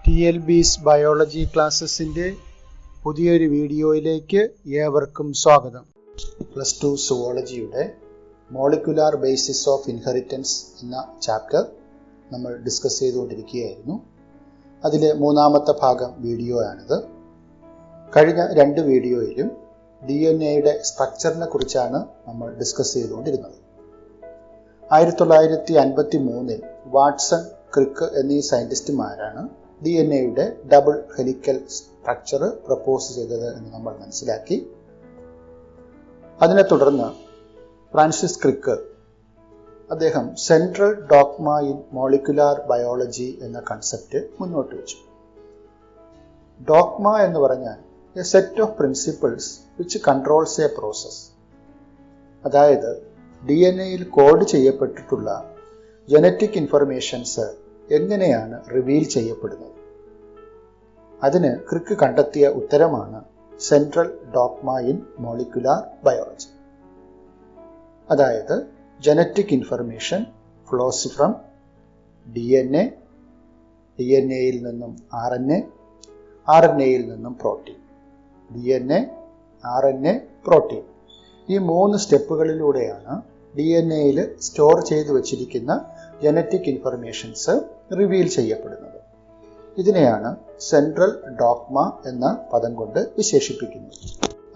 PLB's biology ക്ലാസ്സസിൻ്റെ പുതിയൊരു വീഡിയോയിലേക്ക് ഏവർക്കും സ്വാഗതം. +2 സുവോളജിയുടെ മോളിക്കുലാർ ബേസിസ് ഓഫ് ഇൻഹെറിറ്റൻസ് എന്ന ചാപ്റ്റർ നമ്മൾ ഡിസ്കസ് ചെയ്തുകൊണ്ടിരിക്കുകയായിരുന്നു. അതിലെ മൂന്നാമത്തെ ഭാഗം വീഡിയോ ആണിത്. കഴിഞ്ഞ 2 വീഡിയോയിലും DNA സ്ട്രക്ചറിനെ കുറിച്ചാണ് നമ്മൾ ഡിസ്കസ് ചെയ്തുകൊണ്ടിരുന്നത്. 1953 വാട്സൺ, ക്രിക്ക് എന്നീ സയൻറ്റിസ്റ്റുമാരാണ് DNA double helical structure propose ചെയ്തത് എന്ന് നമ്മൾ മനസ്സിലാക്കി. അതിനെ തുടർന്ന് ഫ്രാൻസിസ് ക്രിക്ക് അദ്ദേഹം central dogma in molecular biology എന്ന കൺസെപ്റ്റ് മുന്നോട്ട് വെച്ചു. ഡോഗ്മ എന്ന് പറഞ്ഞാൽ a set of principles which controls a process. അതായത് DNA കോഡ് ചെയ്യപ്പെട്ടിട്ടുള്ള ജനറ്റിക് ഇൻഫർമേഷൻസ് എങ്ങനെയാണ് റിവീൽ ചെയ്യപ്പെടുന്നത്. അതിന് ക്രിക്ക് കണ്ടെത്തിയ ഉത്തരമാണ് central dogma in molecular biology. അതായത് genetic information flows from DNA, DNAയിൽ നിന്നും RNA, RNAയിൽ നിന്നും പ്രോട്ടീൻ, DNA, RNA, പ്രോട്ടീൻ. ഈ 3 സ്റ്റെപ്പുകളിലൂടെയാണ് DNA സ്റ്റോർ ചെയ്തു വച്ചിരിക്കുന്ന ജനറ്റിക് ഇൻഫർമേഷൻസ് റിവീൽ ചെയ്യപ്പെടുന്നത്. ഇതിനെയാണ് സെൻട്രൽ ഡോഗ്മ എന്ന പദം കൊണ്ട് വിശേഷിപ്പിക്കുന്നത്.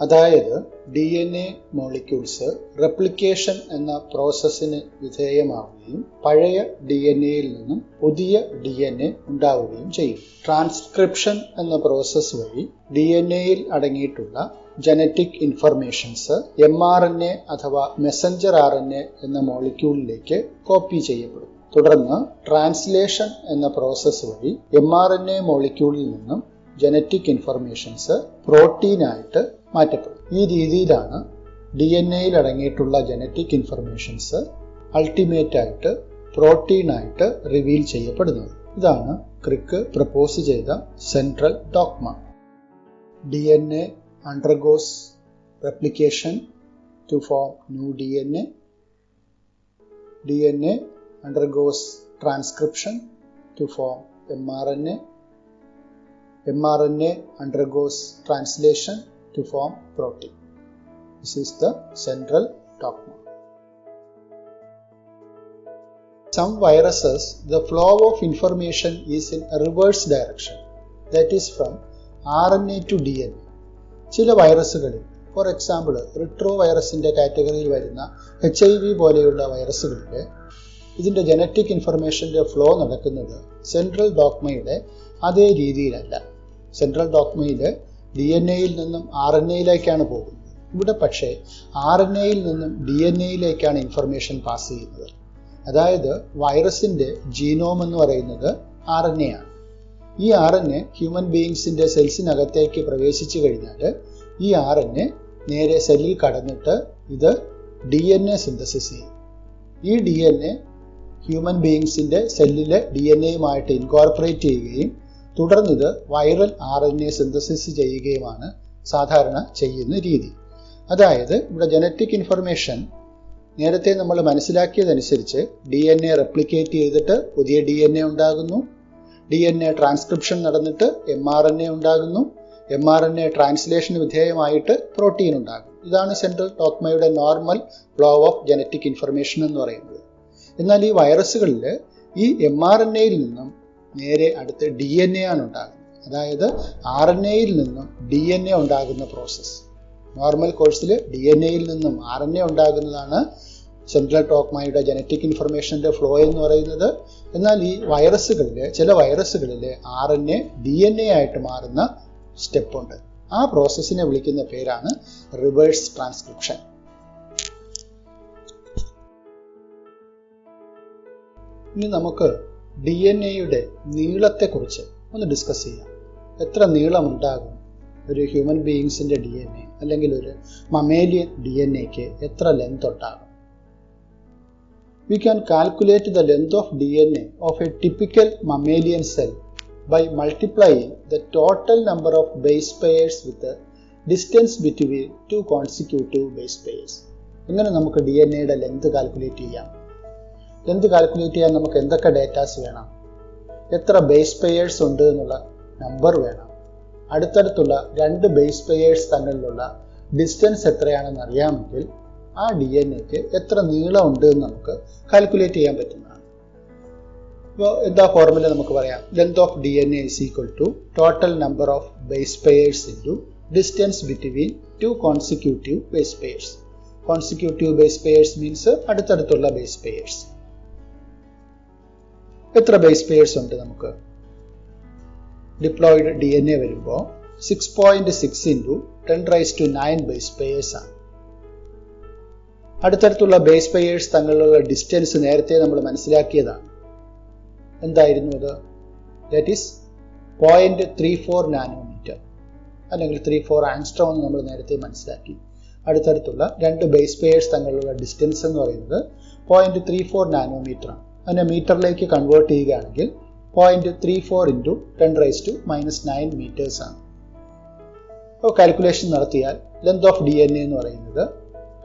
അതായത് DNA മോളിക്യൂൾസ് റെപ്ലിക്കേഷൻ എന്ന പ്രോസസ്സിന് വിധേയമാവുകയും പഴയ DNAയിൽ നിന്നും പുതിയ DNA ഉണ്ടാവുകയും ചെയ്യും. ട്രാൻസ്ക്രിപ്ഷൻ എന്ന പ്രോസസ്സ് വഴി DNAയിൽ അടങ്ങിയിട്ടുള്ള ജനറ്റിക് ഇൻഫർമേഷൻസ് mRNA അഥവാ മെസഞ്ചർ RNA എന്ന മോളിക്യൂളിലേക്ക് കോപ്പി ചെയ്യപ്പെടും. തുടർന്ന് ട്രാൻസ്ലേഷൻ എന്ന പ്രോസസ്സ് വഴി mRNA മോളിക്യൂളിൽ നിന്നും ജനറ്റിക് ഇൻഫർമേഷൻസ് പ്രോട്ടീനായിട്ട് മാറ്റപ്പെടും. ഈ രീതിയിലാണ് DNAയിൽ അടങ്ങിയിട്ടുള്ള ജനറ്റിക് ഇൻഫർമേഷൻസ് അൾട്ടിമേറ്റ് ആയിട്ട് പ്രോട്ടീനായിട്ട് റിവീൽ ചെയ്യപ്പെടുന്നത്. ഇതാണ് ക്രിക്ക് പ്രപ്പോസ് ചെയ്ത central dogma. DNA undergoes replication to form new DNA. DNA undergoes transcription to form mRNA. mRNA undergoes translation to form protein. This is the central dogma. Some viruses, the flow of information is in a reverse direction, that is from RNA to DNA. ചില വൈറസുകളിൽ, for example retro വൈറസിൻ്റെ കാറ്റഗറിയിൽ വരുന്ന HIV പോലെയുള്ള വൈറസുകളിൽ ഇതിൻ്റെ genetic ഇൻഫർമേഷൻ്റെ flow നടക്കുന്നത് central ഡോഗ്മയുടെ അതേ രീതിയിലല്ല. Central ഡോഗ്മയിൽ DNAയിൽ നിന്നും RNAയിലേക്കാണ് പോകുന്നത്. ഇവിടെ പക്ഷേ RNAയിൽ നിന്നും DNAയിലേക്കാണ് ഇൻഫർമേഷൻ പാസ് ചെയ്യുന്നത്. അതായത് വൈറസിൻ്റെ ജീനോം എന്ന് പറയുന്നത് RNA ആണ്. ഈ RNA ഹ്യൂമൻ ബീയിങ്സിൻ്റെ സെൽസിനകത്തേക്ക് പ്രവേശിച്ചു കഴിഞ്ഞാൽ ഈ RNA നേരെ സെല്ലിൽ കടന്നിട്ട് ഇത് DNA സിന്തസിസ് ചെയ്യും. ഈ DNA ഹ്യൂമൻ ബീയിങ്സിൻ്റെ സെല്ലിലെ DNAയുമായിട്ട് ഇൻകോർപ്പറേറ്റ് ചെയ്യുകയും തുടർന്നിത് വൈറൽ RNA സിന്തസിസ് ചെയ്യുകയുമാണ് സാധാരണ ചെയ്യുന്ന രീതി. അതായത് ഇവിടെ ജനറ്റിക് ഇൻഫർമേഷൻ നേരത്തെ നമ്മൾ മനസ്സിലാക്കിയതനുസരിച്ച് DNA റെപ്ലിക്കേറ്റ് ചെയ്തിട്ട് പുതിയ DNA ഉണ്ടാകുന്നു. DNA ട്രാൻസ്ക്രിപ്ഷൻ നടന്നിട്ട് mRNA ഉണ്ടാകുന്നു. mRNA ട്രാൻസ്ലേഷന് വിധേയമായിട്ട് പ്രോട്ടീൻ ഉണ്ടാകും. ഇതാണ് സെൻട്രൽ ഡോഗ്മയുടെ normal flow of genetic information എന്ന് പറയുന്നത്. എന്നാൽ ഈ വൈറസുകളിൽ ഈ mRNAയിൽ നിന്നും നേരെ അടുത്ത് DNA ആണ് ഉണ്ടാകുന്നത്. അതായത് RNAയിൽ നിന്നും DNA ഉണ്ടാകുന്ന പ്രോസസ്സ്. നോർമൽ കോഴ്സിൽ DNAയിൽ നിന്നും RNA ഉണ്ടാകുന്നതാണ് സെൻട്രൽ ഡോഗ്മയുടെ ജനറ്റിക് ഇൻഫർമേഷൻ്റെ ഫ്ലോ എന്ന് പറയുന്നത്. എന്നാൽ ഈ വൈറസുകളിൽ, ചില വൈറസുകളിൽ RNA DNA ആയിട്ട് മാറുന്ന സ്റ്റെപ്പുണ്ട്. ആ പ്രോസസ്സിനെ വിളിക്കുന്ന പേരാണ് റിവേഴ്സ് ട്രാൻസ്ക്രിപ്ഷൻ. ഇനി നമുക്ക് DNAയുടെ നീളത്തെക്കുറിച്ച് ഒന്ന് ഡിസ്കസ് ചെയ്യാം. എത്ര നീളമുണ്ടാകും ഒരു ഹ്യൂമൻ ബീയിങ്സിൻ്റെ DNA അല്ലെങ്കിൽ ഒരു മമേലിയൻ DNAക്ക് എത്ര ലെങ്ത് ഉണ്ടാകും? We can calculate the length of DNA of a typical mammalian cell by multiplying the total number of base pairs with the distance between 2 consecutive base pairs. ഇങ്ങനെ നമുക്ക് DNAയുടെ length calculate ചെയ്യാം. Length calculate ചെയ്യാൻ നമുക്ക് എന്തൊക്കെ datas വേണം? എത്ര base pairs ഉണ്ട് എന്നുള്ള നമ്പർ വേണം. അടുത്തടുത്തുള്ള രണ്ട് ബേസ് പെയേഴ്സ് തമ്മിലുള്ള ഡിസ്റ്റൻസ് എത്രയാണെന്ന് അറിയാമെങ്കിൽ ആ DNA-ക്ക് എത്ര നീളം ഉണ്ട് എന്ന് നമുക്ക് കാൽക്കുലേറ്റ് ചെയ്യാൻ പറ്റുന്നതാണ്. ഇപ്പോൾ എന്താ ഫോർമുല നമുക്ക് പറയാം. Length of DNA is equal to total number of base pairs into distance between two consecutive base pairs. Consecutive base pairs means അടുത്തടുത്തുള്ള base pairs. എത്ര ബേസ് പെയേഴ്സ് ഉണ്ട് നമുക്ക്? ഡിപ്ലോയിഡ് DNA വരുമ്പോൾ 6.6 into 10 raised to 9 base pairs ആണ്. അടുത്തടുത്തുള്ള base pairs തമ്മിലുള്ള distance നേരത്തെ നമ്മൾ മനസ്സിലാക്കിയതാണ്. എന്തായിരുന്നു അത്? ദാറ്റ് ഈസ് 0.34 നാനോമീറ്റർ അല്ലെങ്കിൽ 34 ആങ്സ്ട്രോം എന്ന് നമ്മൾ നേരത്തെ മനസ്സിലാക്കി. അടുത്തടുത്തുള്ള രണ്ട് ബേസ് പെയേഴ്സ് തമ്മിലുള്ള ഡിസ്റ്റൻസ് എന്ന് പറയുന്നത് 0.34 നാനോമീറ്റർ ആണ്. അതിനെ മീറ്ററിലേക്ക് കൺവേർട്ട് ചെയ്യുകയാണെങ്കിൽ 0.34 into 10 raised to -9 മീറ്റേഴ്സ് ആണ്. അപ്പോൾ കാൽക്കുലേഷൻ നടത്തിയാൽ ലെങ്ത് ഓഫ് DNA എന്ന് പറയുന്നത്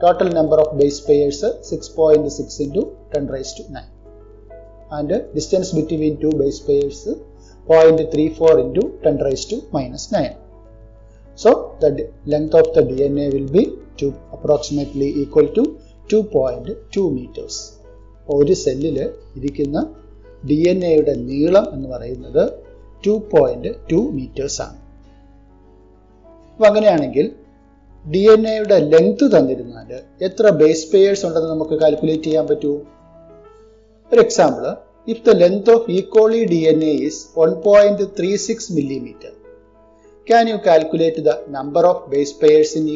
total number of base pairs 6.6 into 10 raised to 9 and distance between two base pairs 0.34 into 10 raised to -9. So the length of the DNA will be approximately equal to 2.2 meters. ഒരു സെല്ലിൽ ഇരിക്കുന്ന DNA-യുടെ നീളം എന്ന് പറയുന്നത് 2.2 metres ആണ്. അപ്പം അങ്ങനെയാണെങ്കിൽ DNA-യുടെ ലെങ്ത് തന്നിരുന്നാൽ എത്ര ബേസ് പെയേഴ്സ് ഉണ്ടെന്ന് നമുക്ക് കാൽക്കുലേറ്റ് ചെയ്യാൻ പറ്റൂ? ഒരു example, if the length of ഈക്വളി DNA is 1.36 millimeter, can you calculate the number of base pairs in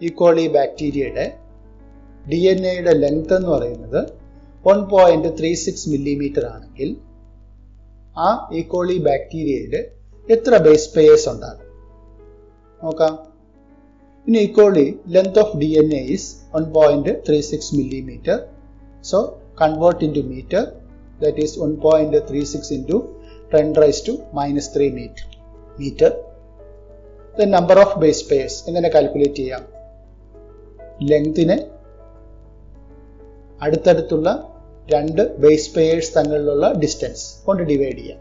ഈക്വളി ബാക്ടീരിയയുടെ DNA-യുടെ ലെങ്ത് എന്ന് പറയുന്നത് 1.36 millimeter ആണെങ്കിൽ ആ ഈക്വളി ബാക്ടീരിയയിൽ എത്ര ബേസ് പെയേഴ്സ് ഉണ്ടാകും നോക്കാം. ഇനി ഈക്വളി length of DNA is 1.36 millimeter. So convert into meter, that is 1.36 into 10 raised to -3 meter. The number of base pairs എങ്ങനെ കാൽക്കുലേറ്റ് ചെയ്യാം? ലെങ്തിനെ അടുത്തടുത്തുള്ള രണ്ട് ബേസ് പെയേഴ്സ് തമ്മിലുള്ള ഡിസ്റ്റൻസ് കൊണ്ട് ഡിവൈഡ് ചെയ്യാം.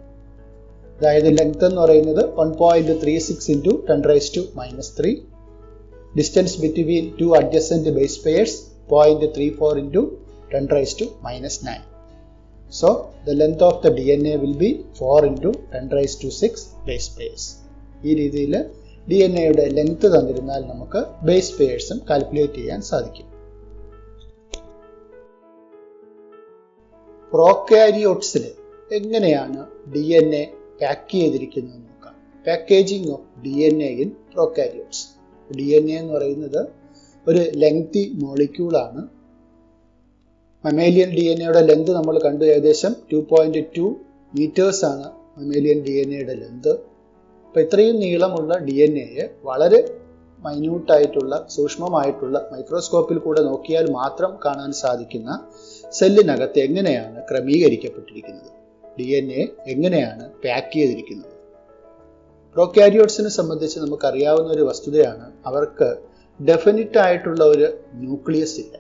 അതായത് ലെങ്ത് എന്ന് പറയുന്നത് 1.36 into 10 raised to -3. Distance between two adjacent base pairs 0.34 into 10 raised to -9. So the length of the DNA will be 4 into 10 raised to 6 base pairs. ഈ രീതിയിൽ DNA-യുടെ ലെങ്ത് തന്നിരുന്നാൽ നമുക്ക് base പെയേഴ്സും calculate ചെയ്യാൻ സാധിക്കും. പ്രോകാരിയോട്സിൽ എങ്ങനെയാണ് DNA പാക്ക് ചെയ്തിരിക്കുന്നത് നോക്കാം. Packaging of DNA in prokaryotes. DNA എന്ന് പറയുന്നത് ഒരു ലെങ്തി മോളിക്യൂളാണ്. മമേലിയൻ DNA-യുടെ ലെങ്ത് നമ്മൾ കണ്ടു, ഏകദേശം 2.2 മീറ്റേഴ്സ് ആണ് മമേലിയൻ DNA-യുടെ ലെങ്ത്. അപ്പോൾ ഇത്രയും നീളമുള്ള DNA-യെ വളരെ മൈന്യൂട്ടായിട്ടുള്ള സൂക്ഷ്മമായിട്ടുള്ള മൈക്രോസ്കോപ്പിൽ കൂടെ നോക്കിയാൽ മാത്രം കാണാൻ സാധിക്കുന്ന സെല്ലിനകത്ത് എങ്ങനെയാണ് ക്രമീകരിക്കപ്പെട്ടിരിക്കുന്നത്, DNA എങ്ങനെയാണ് പാക്ക് ചെയ്തിരിക്കുന്നത്. പ്രോകാരിയോട്സിനെ സംബന്ധിച്ച് നമുക്കറിയാവുന്ന ഒരു വസ്തുതയാണ്, അവർക്ക് ഡെഫിനിറ്റ് ആയിട്ടുള്ള ഒരു ന്യൂക്ലിയസ് ഇല്ല.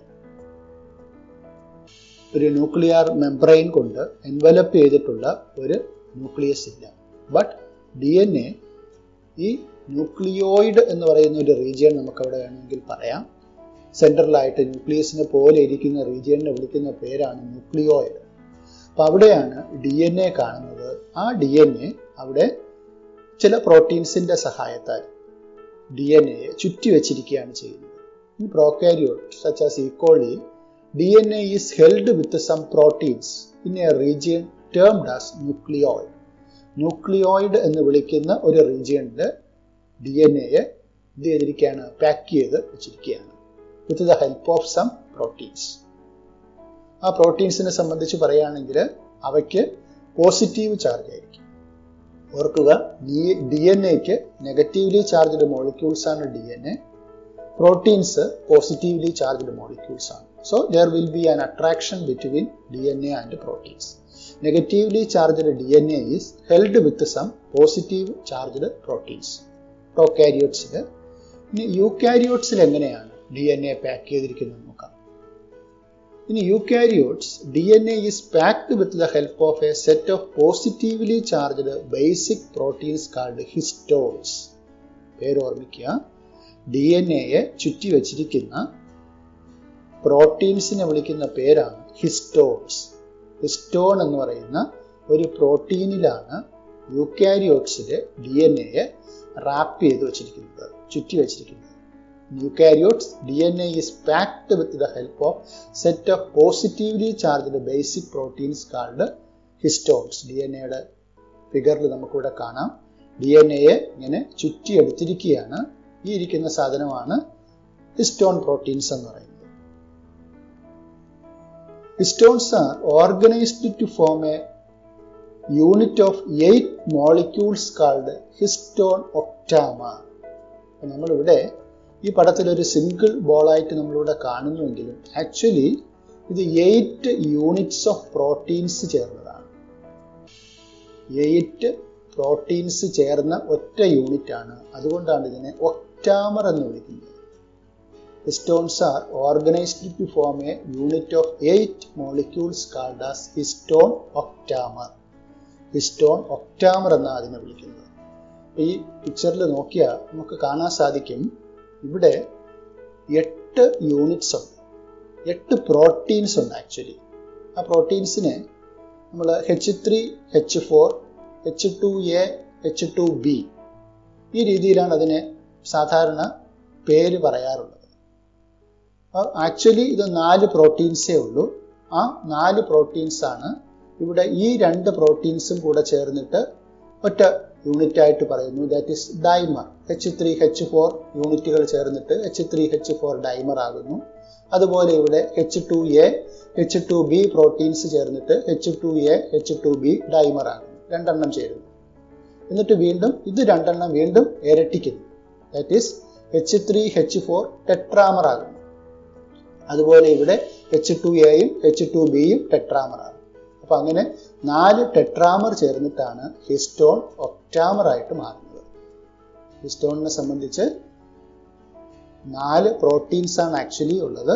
ഒരു ന്യൂക്ലിയർ മെംബ്രെയിൻ കൊണ്ട് എൻവലപ്പ് ചെയ്തിട്ടുള്ള ഒരു ന്യൂക്ലിയസ് ഇല്ല. ബട്ട് DNA ഈ ന്യൂക്ലിയോയിഡ് എന്ന് പറയുന്ന ഒരു റീജിയൻ നമുക്കവിടെ വേണമെങ്കിൽ പറയാം. സെൻട്രലായിട്ട് ന്യൂക്ലിയസിനെ പോലെ ഇരിക്കുന്ന റീജിയനെ വിളിക്കുന്ന പേരാണ് ന്യൂക്ലിയോയിഡ്. അപ്പം അവിടെയാണ് DNA കാണുന്നത്. ആ DNA അവിടെ ചില പ്രോട്ടീൻസിന്റെ സഹായത്താൽ DNA-യെ ചുറ്റി വെച്ചിരിക്കുകയാണ് ചെയ്യുന്നത്. ഈ prokaryote such as ഈക്വളി DNA is held with some proteins in a region termed as nucleoid. Nucleoid എന്ന് വിളിക്കുന്ന ഒരു റീജിയനിൽ DNA-യെ ഇത് ചെയ്തിരിക്കുകയാണ്, പാക്ക് ചെയ്ത് വെച്ചിരിക്കുകയാണ് with the help of some proteins. ആ പ്രോട്ടീൻസിനെ സംബന്ധിച്ച് പറയുകയാണെങ്കിൽ അവയ്ക്ക് പോസിറ്റീവ് ചാർജ് ആയിരിക്കും. ഓർക്കുക, DNA-ക്ക് നെഗറ്റീവ്ലി ചാർജ്ഡ് മോളിക്യൂൾസ് ആണ് DNA. Proteins positively charged molecules ആണ്. So there will be an attraction between DNA and proteins. Negatively charged DNA is held with some positive charged proteins. Prokaryotes. ഇനി യൂക്കാരിയോട്സിൽ എങ്ങനെയാണ് DNA pack ചെയ്തിരിക്കുന്നത് നോക്കാം. In eukaryotes, DNA is packed with the help of a set of positively charged basic proteins called histones. പേര് ഓർമ്മിക്കുക, DNA ചുറ്റി വച്ചിരിക്കുന്ന പ്രോട്ടീൻസിനെ വിളിക്കുന്ന പേരാണ് ഹിസ്റ്റോൺസ്. ഹിസ്റ്റോൺ എന്ന് പറയുന്ന ഒരു പ്രോട്ടീനിലാണ് യൂക്കാരിയോട്സിലെ DNA റാപ്പ് ചെയ്ത് വച്ചിരിക്കുന്നത്, ചുറ്റി വച്ചിരിക്കുന്നത്. Eukaryotes, DNA is packed with the help of set of positively charged basic proteins called histones. DNAയുടെ ഫിഗറിൽ നമുക്കിവിടെ കാണാം. DNA ഇങ്ങനെ ചുറ്റി എടുത്തിരിക്കുകയാണ്. ഈ ഇരിക്കുന്ന സാധനമാണ് ഹിസ്റ്റോൺ പ്രോട്ടീൻസ് എന്ന് പറയുന്നത്. Histones are organized to form a unit of 8 molecules called histone octamer. നമ്മളിവിടെ ഈ പടത്തിൽ ഒരു സിംഗിൾ ബോളായിട്ട് നമ്മളിവിടെ കാണുന്നുവെങ്കിലും ആക്ച്വലി ഇത് 8 യൂണിറ്റ്സ് ഓഫ് പ്രോട്ടീൻസ് ചേർന്നതാണ്. 8 പ്രോട്ടീൻസ് ചേർന്ന ഒറ്റ യൂണിറ്റ് ആണ്. അതുകൊണ്ടാണ് ഇതിനെ ഒക്ടാമർ എന്ന് വിളിക്കുന്നത്. Histones are organised to form a unit of 8 molecules called as histone octamer. Histone octamer എന്നാണ് അതിനെ വിളിക്കുന്നത്. ഈ പിക്ചറിൽ നോക്കിയാൽ നമുക്ക് കാണാൻ സാധിക്കും, ഇവിടെ 8 യൂണിറ്റ്സ് ഉണ്ട്, 8 പ്രോട്ടീൻസ് ഉണ്ട്. ആക്ച്വലി ആ പ്രോട്ടീൻസിനെ നമ്മൾ H3, H4, H2A, H2B ഈ രീതിയിലാണ് അതിനെ സാധാരണ പേര് പറയാറുള്ളത്. ആക്ച്വലി ഇത് 4 പ്രോട്ടീൻസേ ഉള്ളൂ. ആ 4 പ്രോട്ടീൻസാണ് ഇവിടെ ഈ 2 പ്രോട്ടീൻസും കൂടെ ചേർന്നിട്ട് ഒറ്റ യൂണിറ്റ് ആയിട്ട് പറയുന്നു. That is dimer. H3, H4 യൂണിറ്റുകൾ ചേർന്നിട്ട് H3, H4 ഡൈമർ ആകുന്നു. അതുപോലെ ഇവിടെ H2A, H2B പ്രോട്ടീൻസ് ചേർന്നിട്ട് H2A, H2B ഡൈമർ ആകുന്നു. 2 എണ്ണം ചേരുന്നു. എന്നിട്ട് വീണ്ടും ഇത് 2 എണ്ണം വീണ്ടും ഇരട്ടിക്കുന്നു. That is H3, H4 tetramer ആകുന്നു. അതുപോലെ ഇവിടെ H2Aയും H2Bയും ടെട്രാമർ ആകും. അപ്പൊ അങ്ങനെ 4 ടെട്രാമർ ചേർന്നിട്ടാണ് ഹിസ്റ്റോൺ ഒക്ടാമർ ആയിട്ട് മാറുന്നത്. ഹിസ്റ്റോണിനെ സംബന്ധിച്ച് 4 പ്രോട്ടീൻസ് ആണ് ആക്ച്വലി ഉള്ളത്.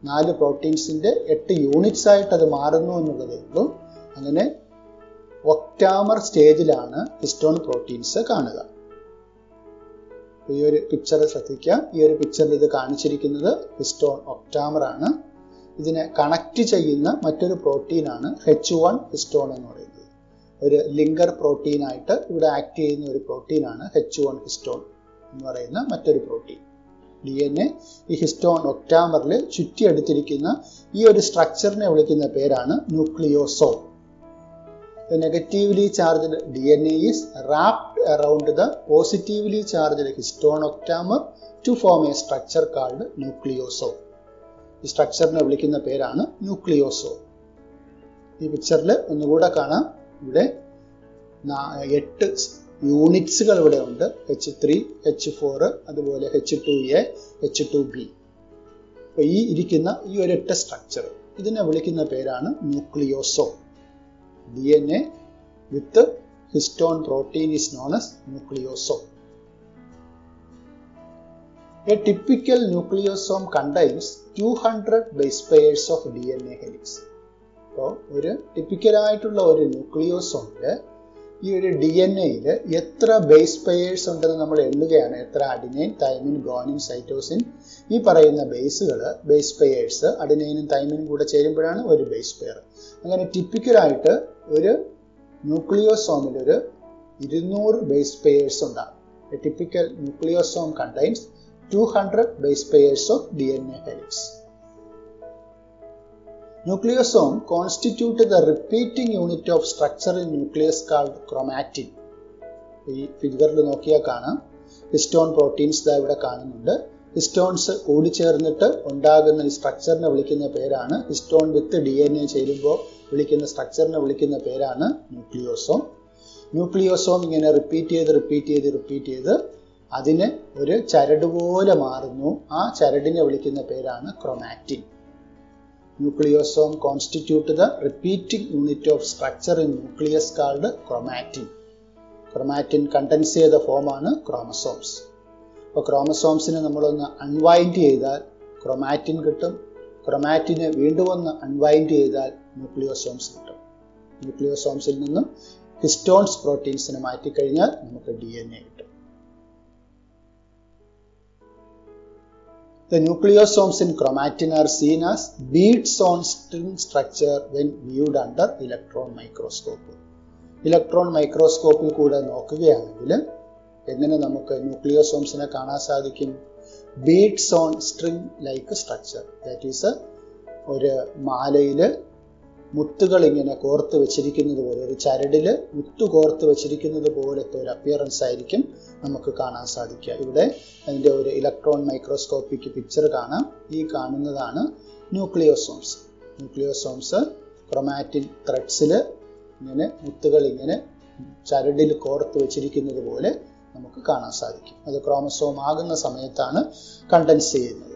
4 പ്രോട്ടീൻസിന്റെ 8 യൂണിറ്റ്സ് ആയിട്ട് അത് മാറുന്നു എന്നുള്ളതേ ഉള്ളൂ. അങ്ങനെ ഒക്ടാമർ സ്റ്റേജിലാണ് ഹിസ്റ്റോൺ പ്രോട്ടീൻസ് കാണുക. ഈ ഒരു പിക്ചർ ശ്രദ്ധിക്കുക. ഈ ഒരു പിക്ചറിൽ ഇത് കാണിച്ചിരിക്കുന്നത് ഹിസ്റ്റോൺ ഒക്ടാമർ ആണ്. ഇതിനെ കണക്ട് ചെയ്യുന്ന മറ്റൊരു പ്രോട്ടീനാണ് H1 ഹിസ്റ്റോൺ എന്ന് പറയുന്നത്. ഒരു ലിങ്കർ പ്രോട്ടീനായിട്ട് ഇവിടെ ആക്ട് ചെയ്യുന്ന ഒരു പ്രോട്ടീനാണ് H1 ഹിസ്റ്റോൺ എന്ന് പറയുന്ന മറ്റൊരു പ്രോട്ടീൻ. DNA ഈ ഹിസ്റ്റോൺ ഒക്ടാമറിൽ ചുറ്റിയെടുത്തിരിക്കുന്ന ഈ ഒരു സ്ട്രക്ചറിനെ വിളിക്കുന്ന പേരാണ് ന്യൂക്ലിയോസോം. The negatively charged DNA is wrapped around the positively charged histone octamer to form a structure called nucleosome. ഈ സ്ട്രക്ചറിനെ വിളിക്കുന്ന പേരാണ് ന്യൂക്ലിയോസോം. ഈ പിക്ചറിൽ ഒന്നുകൂടെ കാണാം. ഇവിടെ 8 യൂണിറ്റ്സുകൾ ഇവിടെ ഉണ്ട്. H3, H4, അതുപോലെ H2A, H2B. അപ്പൊ ഈ ഇരിക്കുന്ന ഈ ഒരൊറ്റ സ്ട്രക്ചർ ഇതിനെ വിളിക്കുന്ന പേരാണ് ന്യൂക്ലിയോസോം. DNA with histone protein is known as nucleosome. A typical nucleosome contains 200 base pairs of DNA helix. അപ്പോൾ ഒരു ടിപ്പിക്കൽ ആയിട്ടുള്ള ഒരു ന്യൂക്ലിയോസോമില് ഈ ഒരു DNA-യിൽ എത്ര ബേസ് പെയേഴ്സ് ഉണ്ടെന്ന് നമ്മൾ എണ്ണുകയാണ്. എത്ര അഡിനൈൻ, തൈമിൻ, ഗുവാനിൻ, സൈറ്റോസിൻ ഈ പറയുന്ന ബേസ് പെയേഴ്സ് അഡിനൈനും തൈമിനും കൂടെ ചേരുമ്പോഴാണ് ഒരു ബേസ് പെയർ. അങ്ങനെ ടിപ്പിക്കലായിട്ട് ഒരു ന്യൂക്ലിയോസോമിൽ ഒരു 200 ബേസ് പെയേഴ്സ് ഉണ്ടാകും. A typical nucleosome contains 200 base pairs of DNA helix. Nucleosome constitute the repeating unit of structure in nucleus called chromatin. ഈ ഫിഗറിൽ നോക്കിയാൽ കാണാം ഹിസ്റ്റോൺ പ്രോട്ടീൻസ് ഇവിടെ കാണുന്നുണ്ട്. ഹിസ്റ്റോൺസ് കൂടിച്ചേർന്നിട്ട് ഉണ്ടാകുന്ന ഈ സ്ട്രക്ചറിനെ വിളിക്കുന്ന പേരാണ്, ഹിസ്റ്റോൺ വിത്ത് DNA ചേരുമ്പോൾ വിളിക്കുന്ന സ്ട്രക്ചറിനെ വിളിക്കുന്ന പേരാണ് ന്യൂക്ലിയോസോം. ന്യൂക്ലിയോസോം ഇങ്ങനെ റിപ്പീറ്റ് ചെയ്ത് അതിന് ഒരു ചരട് പോലെ മാറുന്നു. ആ ചരടിനെ വിളിക്കുന്ന പേരാണ് chromatin. Nucleosome constitute the repeating unit of structure in nucleus called chromatin. Chromatin condense ചെയ്ത ഫോമാണ് ക്രോമസോംസ്. അപ്പോൾ ക്രോമസോംസിനെ നമ്മളൊന്ന് അൺവൈൻഡ് ചെയ്താൽ ക്രോമാറ്റിൻ കിട്ടും. ക്രൊമാറ്റിനെ വീണ്ടും ഒന്ന് അൺവൈൻഡ് ചെയ്താൽ ന്യൂക്ലിയോസോംസ് കിട്ടും. ന്യൂക്ലിയോസോംസിൽ നിന്നും ഹിസ്റ്റോൺസ് പ്രോട്ടീൻസിനെ മാറ്റിക്കഴിഞ്ഞാൽ നമുക്ക് DNA കിട്ടും. The nucleosomes in chromatin are seen as beads on string structure when viewed under electron microscope. Electron മൈക്രോസ്കോപ്പിൽ കൂടെ നോക്കുകയാണെങ്കിൽ എങ്ങനെ നമുക്ക് ന്യൂക്ലിയോസോംസിനെ കാണാൻ സാധിക്കും? Beads on string like structure. That is ഒരു മാലയിൽ മുത്തുകൾ ഇങ്ങനെ കോർത്ത് വെച്ചിരിക്കുന്നത് പോലെ, ഒരു ചരടിൽ മുത്തു കോർത്ത് വെച്ചിരിക്കുന്നത് പോലത്തെ ഒരു അപ്പിയറൻസ് ആയിരിക്കും നമുക്ക് കാണാൻ സാധിക്കുക. ഇവിടെ അതിൻ്റെ ഒരു ഇലക്ട്രോൺ മൈക്രോസ്കോപ്പിക് പിക്ചർ കാണാം. ഈ കാണുന്നതാണ് ന്യൂക്ലിയോസോംസ്. ന്യൂക്ലിയോസോംസ് ക്രൊമാറ്റിൻ ത്രെഡ്സിൽ ഇങ്ങനെ മുത്തുകൾ ഇങ്ങനെ ചരടിൽ കോർത്ത് വെച്ചിരിക്കുന്നത് പോലെ നമുക്ക് കാണാൻ സാധിക്കും. അത് ക്രോമസോം ആകുന്ന സമയത്താണ് കണ്ടൻസ് ചെയ്യുന്നത്.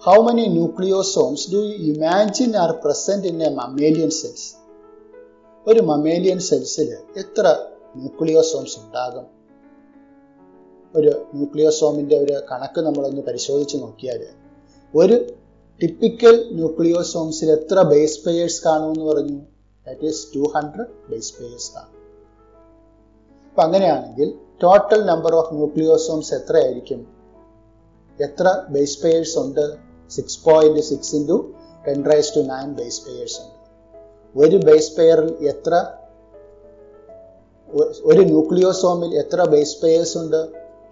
How many nucleosomes do you imagine are present in a mammalian cells? ഒരു മമ്മേലിയൻ സെൽസിൽ എത്ര ന്യൂക്ലിയോസോംസ് ഉണ്ടാകും? ഒരു ന്യൂക്ലിയോസോമിന്റെ ഒരു കണക്ക് നമ്മളൊന്ന് പരിശോധിച്ച് നോക്കിയാൽ ഒരു ടിപ്പിക്കൽ ന്യൂക്ലിയോസോംസിൽ എത്ര ബേസ് പെയേഴ്സ് കാണുമെന്ന് പറഞ്ഞു? ദാറ്റ് ഈസ് 200 ബേസ് പെയേഴ്സ് കാണും. അപ്പൊ അങ്ങനെയാണെങ്കിൽ ടോട്ടൽ നമ്പർ ഓഫ് ന്യൂക്ലിയോസോംസ് എത്രയായിരിക്കും? എത്ര ബേസ് പെയേഴ്സ് ഉണ്ട്? 6.6 into 10⁻⁹ ബേസ് പെയേഴ്സ് ഉണ്ട്. ഒരു ബേസ് പെയറിൽ എത്ര, ഒരു ന്യൂക്ലിയോസോമിൽ എത്ര ബേസ് പെയേഴ്സ് ഉണ്ട്?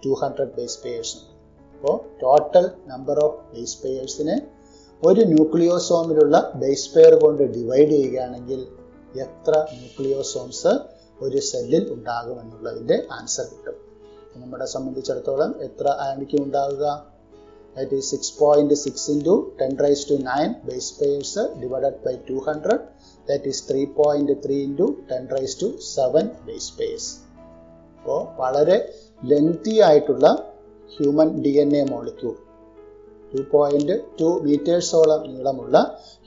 200 ബേസ് പെയേഴ്സ് ഉണ്ട്. അപ്പോൾ ടോട്ടൽ നമ്പർ ഓഫ് ബേസ് പെയേഴ്സിനെ ഒരു ന്യൂക്ലിയോസോമിലുള്ള ബേസ് പെയർ കൊണ്ട് ഡിവൈഡ് ചെയ്യുകയാണെങ്കിൽ എത്ര ന്യൂക്ലിയോസോംസ് ഒരു സെല്ലിൽ ഉണ്ടാകുമെന്നുള്ളതിൻ്റെ ആൻസർ കിട്ടും. നമ്മളെ സംബന്ധിച്ചിടത്തോളം എത്ര ആയിരിക്കും ഉണ്ടാവുക? That is 6.6 into 10⁻⁹ base pairs divided by 200. That is 3.3 into 10⁻⁷ base pairs. അപ്പോൾ വളരെ ലെങ്തി ആയിട്ടുള്ള ഹ്യൂമൻ DNA മോളിക്യൂൾ, 2.2 മീറ്റേഴ്സോളം നീളമുള്ള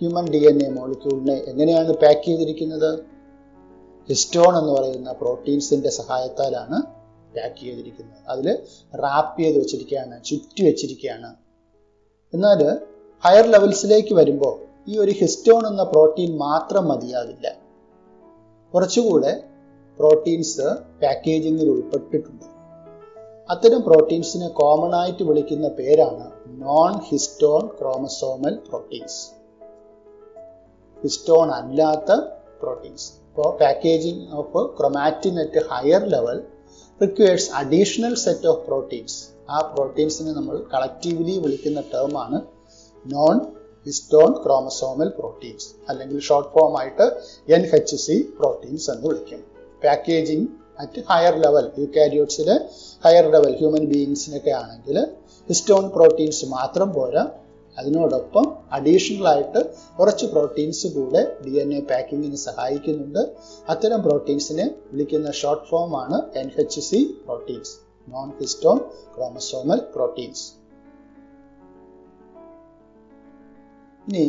ഹ്യൂമൻ DNA മോളിക്യൂളിനെ എങ്ങനെയാണ് പാക്ക് ചെയ്തിരിക്കുന്നത്? ഹിസ്റ്റോൺ എന്ന് പറയുന്ന പ്രോട്ടീൻസിന്റെ സഹായത്താലാണ് പാക്ക് ചെയ്തിരിക്കുന്നത്. അതിൽ റാപ്പ് ചെയ്ത് വെച്ചിരിക്കുകയാണ്, ചുറ്റി വെച്ചിരിക്കുകയാണ്. എന്നാൽ ഹയർ ലെവൽസിലേക്ക് വരുമ്പോൾ ഈ ഒരു ഹിസ്റ്റോൺ എന്ന പ്രോട്ടീൻ മാത്രം മതിയാവില്ല. കുറച്ചുകൂടെ പ്രോട്ടീൻസ് പാക്കേജിങ്ങിൽ ഉൾപ്പെട്ടിട്ടുണ്ട്. അത്തരം പ്രോട്ടീൻസിനെ കോമൺ ആയിട്ട് വിളിക്കുന്ന പേരാണ് non histone chromosomal proteins. Histone അല്ലാത്ത പ്രോട്ടീൻസ്. അപ്പോൾ packaging of chromatin at higher level requires additional set of proteins. ആ പ്രോട്ടീൻസിനെ നമ്മൾ കളക്റ്റീവ്ലി വിളിക്കുന്ന ടേമാണ് നോൺ ഹിസ്റ്റോൺ ക്രോമസോമൽ പ്രോട്ടീൻസ്, അല്ലെങ്കിൽ ഷോർട്ട് ഫോം ആയിട്ട് NHC പ്രോട്ടീൻസ് എന്ന് വിളിക്കും. പാക്കേജിങ് അറ്റ് ഹയർ ലെവൽ, യൂകാരിയോട്സിലെ ഹയർ ലെവൽ ഹ്യൂമൻ ബീയിങ്സിനൊക്കെ ആണെങ്കിൽ ഹിസ്റ്റോൺ പ്രോട്ടീൻസ് മാത്രം പോരാ, അതിനോടൊപ്പം അഡീഷണൽ ആയിട്ട് കുറച്ച് പ്രോട്ടീൻസ് കൂടെ DNA പാക്കിങ്ങിന് സഹായിക്കുന്നുണ്ട്. അത്തരം പ്രോട്ടീൻസിനെ വിളിക്കുന്ന ഷോർട്ട് ഫോം ആണ് NHC proteins, non histone chromosomal proteins. ഇനി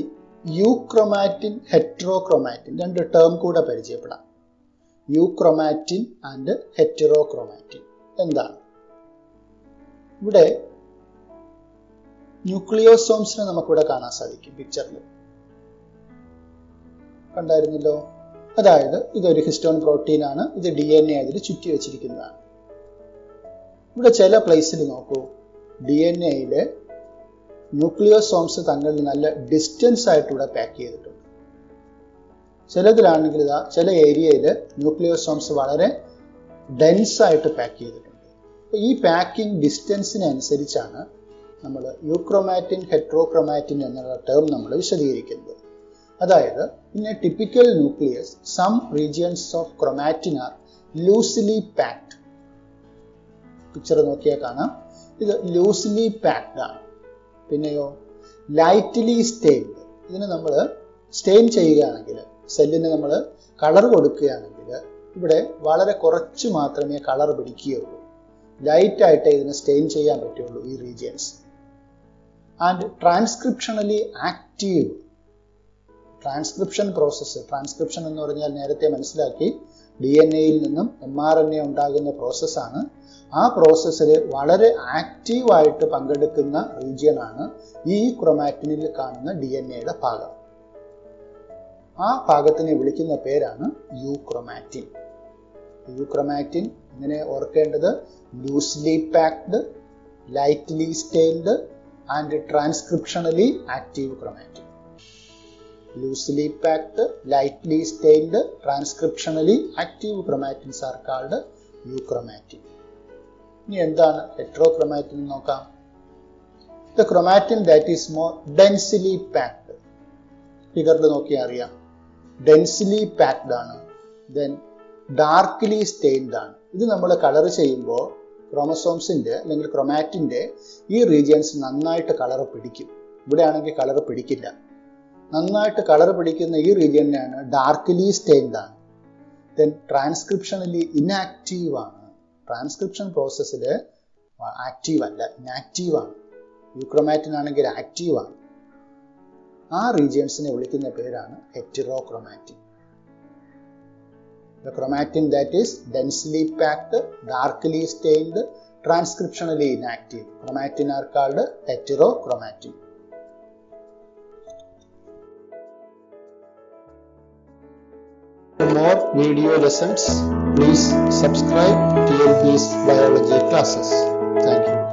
യൂക്രൊമാറ്റിൻ, ഹെറ്ററോക്രൊമാറ്റിൻ, രണ്ട് ടേം കൂടെ പരിചയപ്പെടാം. യൂക്രൊമാറ്റിൻ ആൻഡ് ഹെറ്ററോക്രൊമാറ്റിൻ എന്താണ്? ഇവിടെ ന്യൂക്ലിയോസോംസിനെ നമുക്കിവിടെ കാണാൻ സാധിക്കും. പിക്ചറിൽ കണ്ടായിരുന്നല്ലോ. അതായത് ഇതൊരു ഹിസ്റ്റോൺ പ്രോട്ടീൻ ആണ്, ഇത് DNA അതിൽ ചുറ്റി വെച്ചിരിക്കുന്നതാണ്. ഇവിടെ ചില പ്ലേസിൽ നോക്കൂ, DNAയിലെ ന്യൂക്ലിയോസോംസ് തങ്ങളിൽ നല്ല ഡിസ്റ്റൻസ് ആയിട്ട് ഇവിടെ പാക്ക് ചെയ്തിട്ടുണ്ട്. ചിലതിലാണെങ്കിൽ ഇതാ ചില ഏരിയയിൽ ന്യൂക്ലിയോസോംസ് വളരെ ഡെൻസ് ആയിട്ട് പാക്ക് ചെയ്തിട്ടുണ്ട്. അപ്പോൾ ഈ പാക്കിംഗ് ഡിസ്റ്റൻസിനനുസരിച്ചാണ് നമ്മൾ യൂക്രൊമാറ്റിൻ, ഹെറ്ററോക്രൊമാറ്റിൻ എന്നുള്ള ടേം നമ്മൾ വിശദീകരിക്കുന്നത്. അതായത് in a typical nucleus some regions of chromatin are loosely packed. Picture നോക്കിയാൽ കാണാം, ഇത് ലൂസ്ലി പാക്ഡ് ആണ്. പിന്നെയോ ലൈറ്റ്ലി സ്റ്റെയിൻഡ്. ഇതിന് നമ്മൾ സ്റ്റെയിൻ ചെയ്യുകയാണെങ്കിൽ, സെല്ലിന് നമ്മൾ കളർ കൊടുക്കുകയാണെങ്കിൽ ഇവിടെ വളരെ കുറച്ച് മാത്രമേ കളർ പിടിക്കുകയുള്ളൂ. ലൈറ്റ് ആയിട്ട് ഇതിനെ സ്റ്റെയിൻ ചെയ്യാൻ പറ്റുള്ളൂ ഈ regions. And transcriptionally active. Transcription process, transcription എന്ന് പറഞ്ഞാൽ നേരത്തെ മനസ്സിലാക്കി DNA യിൽ നിന്നും mRNA ഉണ്ടാകുന്ന പ്രോസസ്സാണ്. ആ പ്രോസസ്സിൽ വളരെ ആക്റ്റീവായിട്ട് പങ്കെടുക്കുന്ന റീജിയനാണ് ഈ ക്രൊമാറ്റിനിൽ കാണുന്ന DNA ഭാഗം. ആ ഭാഗത്തിനെ വിളിക്കുന്ന പേരാണ് യൂക്രൊമാറ്റിൻ. യൂക്രൊമാറ്റിൻ ഇങ്ങനെ ഓർക്കേണ്ടത് loosely packed, lightly stained and transcriptionally active chromatin. Loosely packed, lightly stained, transcriptionally active chromatins are called euchromatin. ഇനി എന്താണ് ഹെറ്ററോക്രൊമാറ്റിൻ നോക്കാം. The chromatin that is more densely packed. ഫിഗറിൽ നോക്കിയാൽ അറിയാം, ഡെൻസിലി പാക്ഡ് ആണ്. ദെൻ ഡാർക്ക്ലി സ്റ്റെയിൻഡ് ആണ്. ഇത് നമ്മൾ കളർ ചെയ്യുമ്പോൾ ക്രോമസോംസിന്റെ അല്ലെങ്കിൽ ക്രൊമാറ്റിന്റെ ഈ റീജിയൻസ് നന്നായിട്ട് കളർ പിടിക്കും. ഇവിടെ ആണെങ്കിൽ കളർ പിടിക്കില്ല. നന്നായിട്ട് കളർ പിടിക്കുന്ന ഈ റീജിയനാണ് ഡാർക്ക്ലി സ്റ്റെയിൻഡ് ആണ്. ദെൻ ട്രാൻസ്ക്രിപ്ഷണലി ഇനാക്റ്റീവ് ആണ്. ട്രാൻസ്ക്രിപ്ഷൻ പ്രോസസ്സിൽ ആക്റ്റീവ് അല്ല, ഇനാക്റ്റീവ് ആണ്. യൂക്രൊമാറ്റിൻ ആണെങ്കിൽ ആക്റ്റീവ് ആണ്. ആ റീജിയൻസിനെ വിളിക്കുന്ന പേരാണ് ഹെറ്ററോക്രൊമാറ്റിൻ. The chromatin that is densely packed, darkly stained, transcriptionally inactive. Chromatin are called heterochromatin. For more video lessons, please subscribe TLP's biology classes. Thank you.